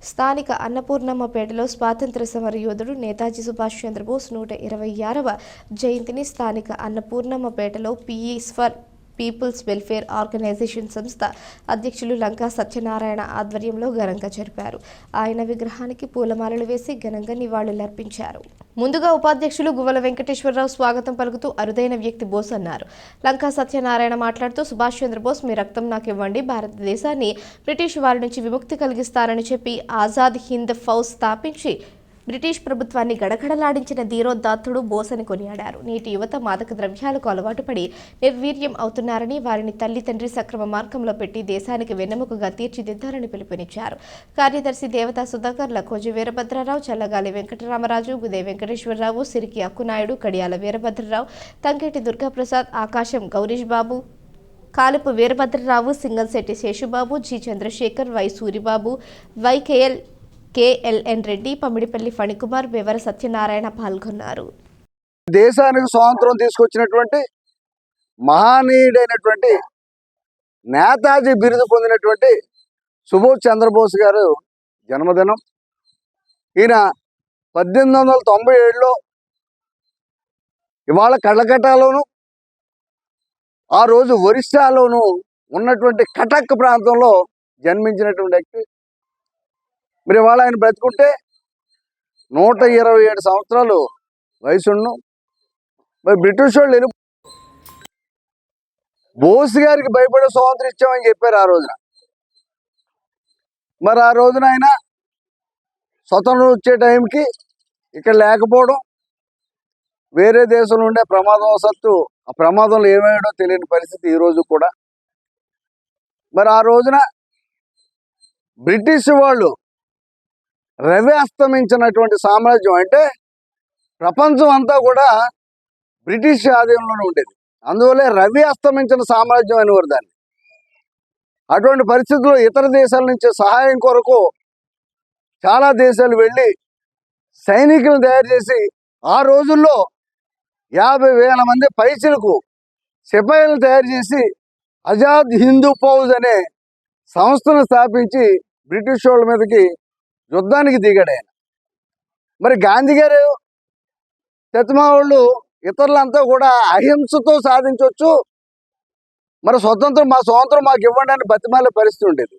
స్థానిక అన్నపూర్ణమ్మపేటలో స్వాతంత్ర సమర యోధుడు నేతాజీ సుభాష్ చంద్రబోస్ 126వ జయంతిని స్థానిక అన్నపూర్ణమ్మపేటలో peace for people's welfare organisation సంస్థ అధ్యక్షులు లంకా సత్యనారాయణ ఆధ్వర్యంలో ఘనంగా జరిపారు. ఆయన విగ్రహానికి పూలమాలలు వేసి ఘనంగా నివాళులర్పించారు. ముందుగా ఉపాధ్యక్షులు గువ్వల వెంకటేశ్వరరావు స్వాగతం పలుకుతూ అరుదైన వ్యక్తి బోస్ అన్నారు. లంకా సత్యనారాయణ మాట్లాడుతూ సుభాష్ చంద్రబోస్ మీ రక్తం నాకు ఇవ్వండి, భారతదేశాన్ని బ్రిటిష్ వారి నుంచి విముక్తి కలిగిస్తారని చెప్పి ఆజాద్ హింద్ ఫౌజ్ స్థాపించి బ్రిటిష్ ప్రభుత్వాన్ని గడగడలాడించిన ధీరోదాత్తుడు బోస్ అని కొనియాడారు. నేటి యువత మాదక ద్రవ్యాలకు అలవాటు పడి నిర్వీర్యం అవుతున్నారని, వారిని తల్లి తండ్రి సక్రమ మార్గంలో పెట్టి దేశానికి వెన్నెముకగా తీర్చిదిద్దారని పిలుపునిచ్చారు. కార్యదర్శి దేవతా సుధాకర్, లకోజి వీరభద్రరావు, చల్లగాలి వెంకటరామరాజు, గుదే వెంకటేశ్వరరావు, సిరికి అక్కునాయుడు, కడియాల Veerabhadrarao, Tanketi Durgaprasad, Akasam Gowrish Babu, Kalupu Veerabhadrarao, Singalsetti Seshubabu, G Chandrasekhar, Y Suribabu, KLN Reddy, Pamidipalli Phanikumar, Vivara Satyanarayana పాల్గొన్నారు. దేశానికి స్వాతంత్రం తీసుకొచ్చినటువంటి మహనీయుడైనటువంటి నేతాజీ బిరుదు పొందినటువంటి సుభాష్ చంద్రబోస్ గారు జన్మదినం. ఈయన 1897లో ఇవాళ కళ్ళకట్టాలోను, ఆ రోజు ఒరిస్సాలోను ఉన్నటువంటి కటక్ ప్రాంతంలో జన్మించినటువంటి వ్యక్తి. మరి ఇవాళ ఆయన బ్రతుకుంటే 127 సంవత్సరాలు వయసును. మరి బ్రిటిష్ వాళ్ళు బోస్ గారికి భయపడే స్వాతంత్రం ఇచ్చామని చెప్పారు ఆ రోజున. మరి ఆ రోజున ఆయన స్వతంత్రం వచ్చే టైంకి ఇక్కడ లేకపోవడం, వేరే దేశంలో ఉండే ప్రమాదవశత్తు ఆ ప్రమాదంలో ఏమయ్యాడో తెలియని పరిస్థితి ఈ రోజు కూడా. మరి ఆ రోజున బ్రిటిష్ వాళ్ళు రవి అస్తమించినటువంటి సామ్రాజ్యం, అంటే ప్రపంచం అంతా కూడా బ్రిటిష్ ఆధీనంలోనే ఉండేది. అందువల్లే రవి అస్తమించిన సామ్రాజ్యం అనేవారు దాన్ని. అటువంటి పరిస్థితుల్లో ఇతర దేశాల నుంచి సహాయం కొరకు చాలా దేశాలు వెళ్ళి సైనికులను తయారు చేసి ఆ రోజుల్లో 50,000 మంది పైచిలకు సిపాయిలను తయారు చేసి ఆజాద్ హిందూ ఫౌజ్ అనే సంస్థను స్థాపించి బ్రిటిష్ వాళ్ళ మీదకి యుద్ధానికి దిగాడు ఆయన. మరి గాంధీ గారు శతమా వాళ్ళు ఇతరులంతా కూడా అహింసతో సాధించవచ్చు, మరి మా స్వాతంత్రం మాకు ఇవ్వండి అని బతిమాలే పరిస్థితి ఉండేది.